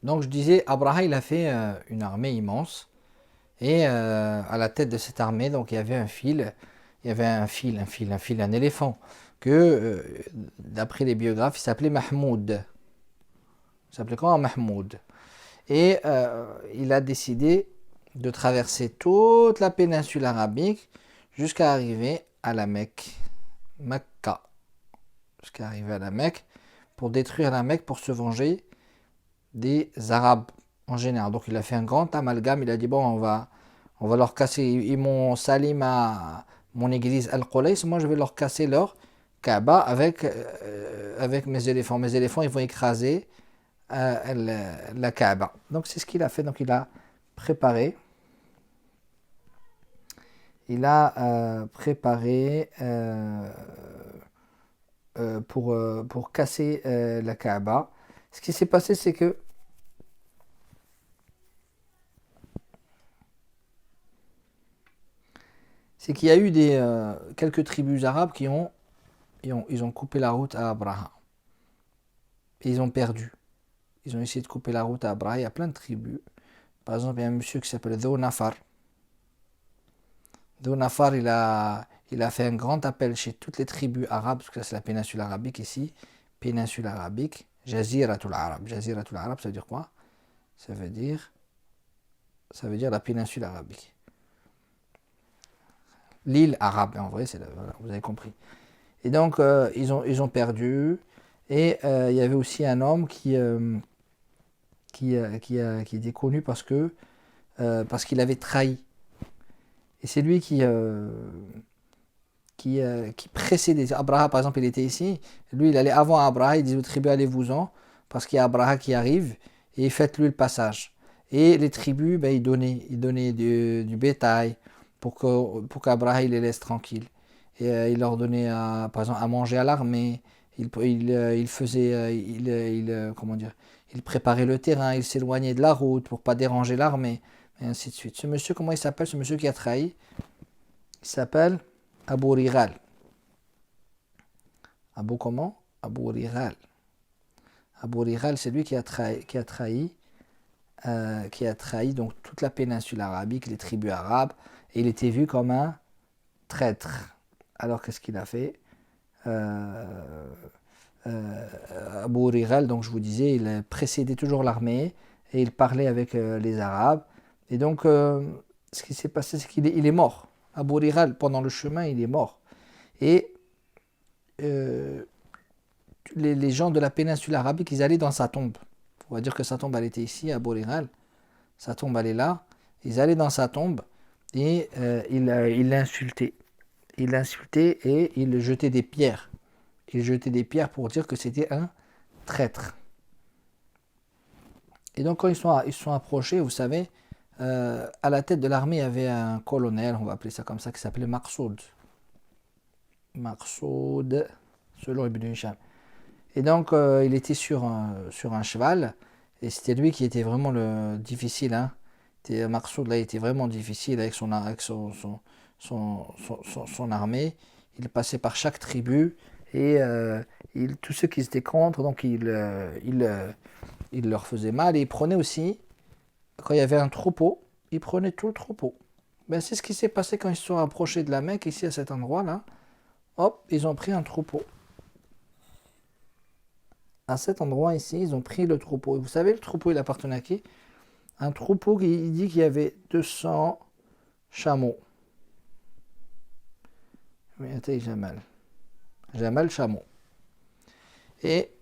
Donc je disais, Abraha, il a fait une armée immense. Et à la tête de cette armée, donc il y avait un fil, il y avait un éléphant, que d'après les biographes, il s'appelait Mahmoud. Il s'appelait comment Mahmoud. Et il a décidé de traverser toute la péninsule arabique jusqu'à arriver à la Mecque, Mecca, jusqu'à arriver à la Mecque, pour détruire la Mecque, pour se venger des Arabes en général. Donc il a fait un grand amalgame, il a dit bon on va leur casser, ils m'ont sali mon église Al-Qulays, moi je vais leur casser leur Kaaba avec mes éléphants. Mes éléphants ils vont écraser la Kaaba. Donc c'est ce qu'il a fait, donc il a préparé, préparé pour casser la Kaaba. Ce qui s'est passé c'est qu'il y a eu quelques tribus arabes ils ont coupé la route à Abraha. Et ils ont perdu. Ils ont essayé de couper la route à Abraha. Il y a plein de tribus. Par exemple, il y a un monsieur qui s'appelle Dhu Nafar. Dhu Nafar, il a fait un grand appel chez toutes les tribus arabes, parce que c'est la péninsule arabique ici. Péninsule arabique. Jaziratul Arab. Jaziratul Arab, ça veut dire quoi? Ça veut dire la péninsule arabique. L'île arabe, en vrai, voilà, vous avez compris. Et donc, ils ont perdu. Et il y avait aussi un homme qui était connu parce qu'il avait trahi. Et c'est lui qui précédait. Abraha, par exemple, il était ici. Lui, il allait avant Abraha. Il disait aux tribus, allez-vous-en, parce qu'il y a Abraha qui arrive, et faites-lui le passage. Et les tribus, ben, ils donnaient du bétail pour qu'Abraha il les laisse tranquilles. Et il leur donnait, par exemple, à manger à l'armée. Il faisait, comment dire, il préparait le terrain, il s'éloignait de la route pour pas déranger l'armée, et ainsi de suite. Ce monsieur, comment il s'appelle? Ce monsieur qui a trahi, il s'appelle Abu Rigal. Abu comment? Abu Rigal. Abu Rigal, c'est lui qui a trahi donc toute la péninsule arabique, les tribus arabes, et il était vu comme un traître. Alors qu'est-ce qu'il a fait? Abu Rigal, donc je vous disais, il précédait toujours l'armée et il parlait avec les Arabes. Et donc, ce qui s'est passé, c'est qu'il est mort. Abu Rigal, pendant le chemin, il est mort. Et les gens de la péninsule arabique, ils allaient dans sa tombe. On va dire que sa tombe, elle était ici, à Abu Rigal. Sa tombe, elle est là. Ils allaient dans sa tombe et il l'insultait. Il l'insultait et il jetait des pierres. Il jetait des pierres pour dire que c'était un traître. Et donc quand ils sont approchés, vous savez, à la tête de l'armée, il y avait un colonel, on va appeler ça comme ça, qui s'appelait Maqsoud. Maqsoud, selon Ibn Hisham. Et donc il était sur un cheval, et c'était lui qui était vraiment le difficile. Hein. Maqsoud là, il était vraiment difficile avec son armée. Il passait par chaque tribu. Et tous ceux qui étaient contre, donc il leur faisait mal. Et il prenait aussi, quand il y avait un troupeau, il prenait tout le troupeau. Ben, c'est ce qui s'est passé quand ils se sont approchés de la Mecque, ici à cet endroit-là. Hop, ils ont pris un troupeau. À cet endroit ici, ils ont pris le troupeau. Et vous savez, le troupeau, il appartenait à qui? Un troupeau qui dit qu'il y avait 200 chameaux. Mais attends, Jamal chameau. Et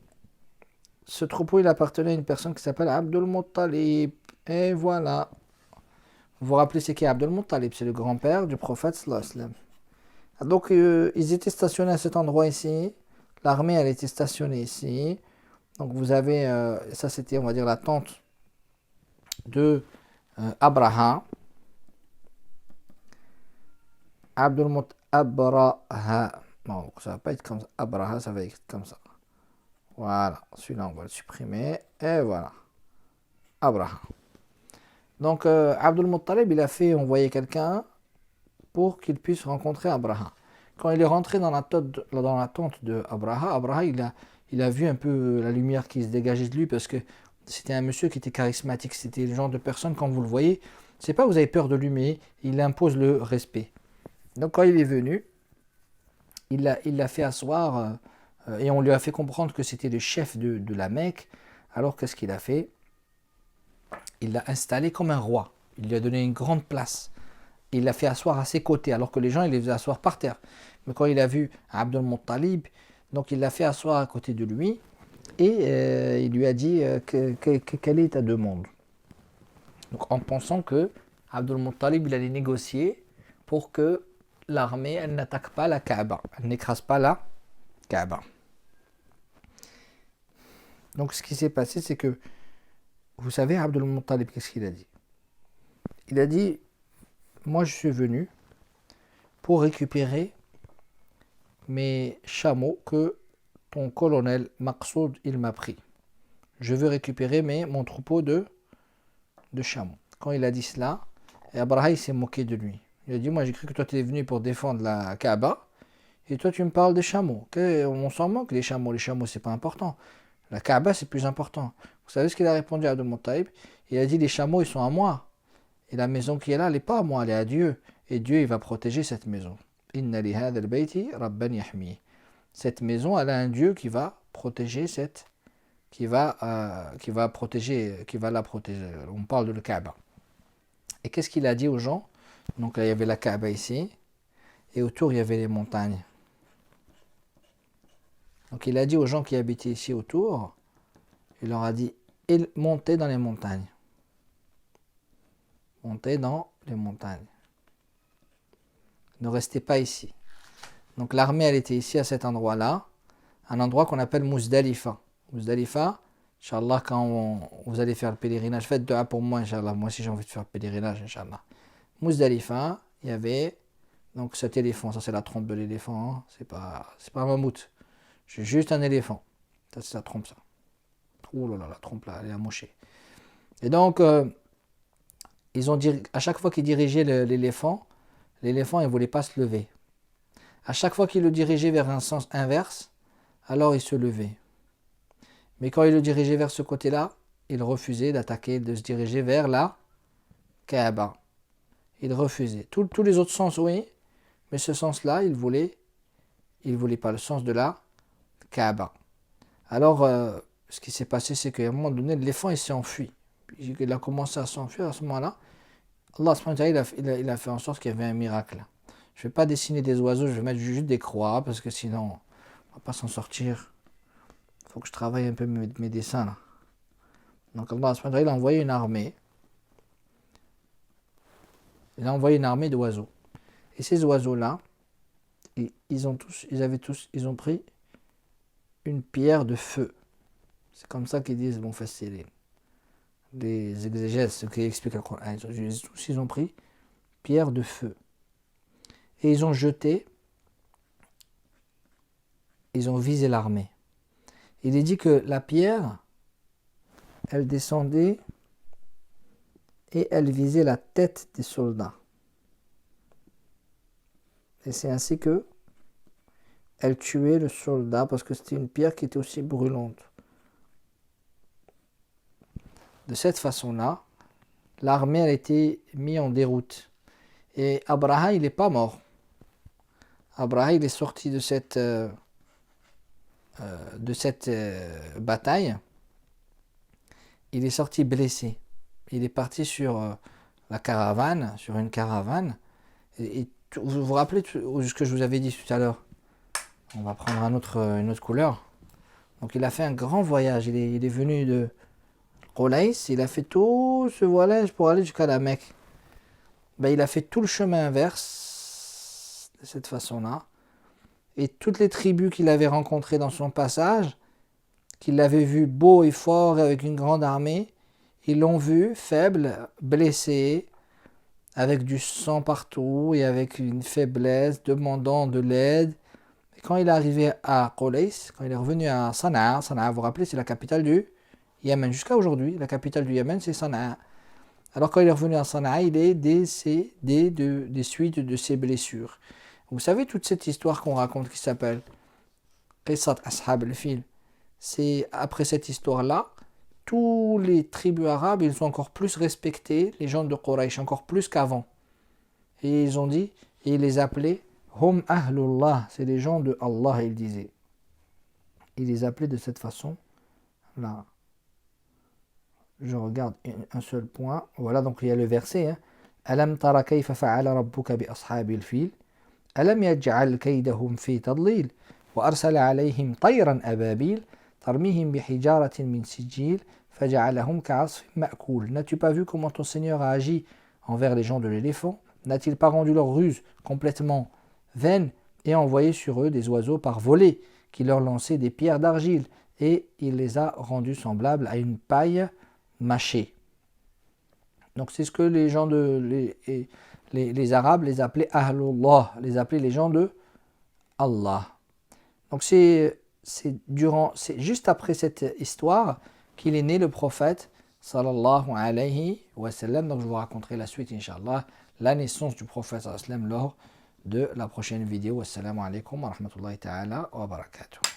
ce troupeau, il appartenait à une personne qui s'appelle Abdul Muttalib. Et voilà. Vous vous rappelez c'est qui Abdul Muttalib? C'est le grand-père du prophète sallallahu alayhi wa sallam. Donc, ils étaient stationnés à cet endroit ici. L'armée, elle était stationnée ici. Donc, vous avez, ça c'était, on va dire, la tente de Abraha. Abraha. Non, ça va pas être comme ça. Abraha, ça va être comme ça. Voilà, celui-là, on va le supprimer. Et voilà. Abraha. Donc, Abdul Muttalib, il a fait envoyer quelqu'un pour qu'il puisse rencontrer Abraha. Quand il est rentré dans la tente de Abraha, il a vu un peu la lumière qui se dégageait de lui parce que c'était un monsieur qui était charismatique. C'était le genre de personne, quand vous le voyez, c'est pas que vous avez peur de lui, mais il impose le respect. Donc quand il est venu, il l'a fait asseoir et on lui a fait comprendre que c'était le chef de la Mecque. Alors qu'est-ce qu'il a fait? Il l'a installé comme un roi. Il lui a donné une grande place. Il l'a fait asseoir à ses côtés, alors que les gens, il les faisait asseoir par terre. Mais quand il a vu Abdul Muttalib, donc il l'a fait asseoir à côté de lui et il lui a dit quelle est ta demande. Donc en pensant que Abdul Muttalib, il allait négocier pour que l'armée, elle n'attaque pas la Kaaba, elle n'écrase pas la Kaaba. Donc ce qui s'est passé, c'est que, vous savez, Abdul Muttalib, qu'est-ce qu'il a dit? Il a dit, moi je suis venu pour récupérer mes chameaux que ton colonel Maqsoud, il m'a pris. Je veux récupérer mon troupeau de chameaux. Quand il a dit cela, Abraha il s'est moqué de lui. Il a dit, moi j'ai cru que toi tu es venu pour défendre la Kaaba, et toi tu me parles des chameaux. On s'en moque des chameaux, les chameaux c'est pas important. La Kaaba c'est plus important. Vous savez ce qu'il a répondu à Abdul Muttalib? Il a dit, les chameaux ils sont à moi. Et la maison qui est là, elle n'est pas à moi, elle est à Dieu. Et Dieu, il va protéger cette maison. Inna li hadha al-bayti rabban yahmi. Cette maison, elle a un Dieu qui va protéger qui va la protéger. On parle de la Kaaba. Et qu'est-ce qu'il a dit aux gens? Donc là, il y avait la Kaaba ici, et autour, il y avait les montagnes. Donc il a dit aux gens qui habitaient ici autour, il leur a dit, montez dans les montagnes. Montez dans les montagnes. Ne restez pas ici. Donc l'armée, elle était ici, à cet endroit-là, un endroit qu'on appelle Muzdalifa. Muzdalifa, Inch'Allah, quand vous allez faire le pèlerinage, faites dua pour moi, Inch'Allah. Moi aussi, j'ai envie de faire le pèlerinage, Inch'Allah. Muzdalifa, il y avait donc cet éléphant. Ça, c'est la trompe de l'éléphant. Hein. C'est pas un mammouth. C'est juste un éléphant. Ça, c'est la trompe, ça. Ouh là là, la trompe, là, elle est amochée. Et donc, à chaque fois qu'ils dirigeaient l'éléphant, il ne voulait pas se lever. À chaque fois qu'il le dirigeait vers un sens inverse, alors il se levait. Mais quand il le dirigeait vers ce côté-là, il refusait d'attaquer, de se diriger vers la Kaaba. Il refusait. Tous les autres sens, oui, mais ce sens-là, il voulait pas le sens de la Kaaba. Alors, ce qui s'est passé, c'est qu'à un moment donné, l'éléphant, il s'est enfui. Il a commencé à s'enfuir à ce moment-là. Allah il a fait en sorte qu'il y avait un miracle. Je ne vais pas dessiner des oiseaux, je vais mettre juste des croix, parce que sinon, on ne va pas s'en sortir. Il faut que je travaille un peu mes dessins là. Donc Allah il a envoyé une armée. Il a envoyé une armée d'oiseaux. Et ces oiseaux-là, ils ont pris une pierre de feu. C'est comme ça qu'ils disent, bon, facile. Les exégètes, ceux qui expliquent le Coran, ils ont pris pierre de feu. Et ils ont visé l'armée. Il est dit que la pierre, elle descendait et elle visait la tête des soldats. Et c'est ainsi que elle tuait le soldat parce que c'était une pierre qui était aussi brûlante. De cette façon-là, l'armée a été mise en déroute. Et Abraha, il n'est pas mort. Abraha, il est sorti de cette bataille. Il est sorti blessé. Il est parti sur une caravane. Et vous vous rappelez ce que je vous avais dit tout à l'heure? On va prendre une autre couleur. Donc il a fait un grand voyage. Il est venu de Qulays, il a fait tout ce voyage pour aller jusqu'à la Mecque. Il a fait tout le chemin inverse de cette façon-là. Et toutes les tribus qu'il avait rencontrées dans son passage, qu'il l'avait vu beau et fort avec une grande armée, ils l'ont vu faible, blessé, avec du sang partout et avec une faiblesse, demandant de l'aide. Et quand il est arrivé à Qulays, quand il est revenu à Sanaa, vous vous rappelez, c'est la capitale du Yémen. Jusqu'à aujourd'hui, la capitale du Yémen, c'est Sanaa. Alors quand il est revenu à Sanaa, il est décédé des suites de ses blessures. Vous savez toute cette histoire qu'on raconte qui s'appelle Qissat Ashab al-Fil. C'est après cette histoire-là tous les tribus arabes, ils sont encore plus respectés, les gens de Quraysh, encore plus qu'avant. Et ils ont dit, et ils les appelaient Hum Ahlullah, c'est les gens de Allah, ils disaient. Ils les appelaient de cette façon. Là, je regarde un seul point. Voilà, donc il y a le verset. Hein. Alam tara kayfa fa'ala rabbuka bi ashabil fil. Alam yaj'al kaydahum fi tadlil. Wa arsala alayhim tayran ababil. Tarmihim bi hijaratin min sijil. Faja'alahum ka'asfin ma'koul. N'as-tu pas vu comment ton Seigneur a agi envers les gens de l'éléphant? N'a-t-il pas rendu leur ruse complètement vaine et envoyé sur eux des oiseaux par volée qui leur lançaient des pierres d'argile, et il les a rendus semblables à une paille mâchée. Donc c'est ce que les gens les Arabes les appelaient Ahlullah, les appelaient les gens de Allah. Donc c'est juste après cette histoire qu'il est né le prophète sallallahu alayhi wa sallam. Donc je vous raconterai la suite, Inch'Allah, la naissance du prophète sallallahu alayhi wa sallam lors de la prochaine vidéo. Assalamu alaikum wa rahmatullahi ta'ala wa barakatuh.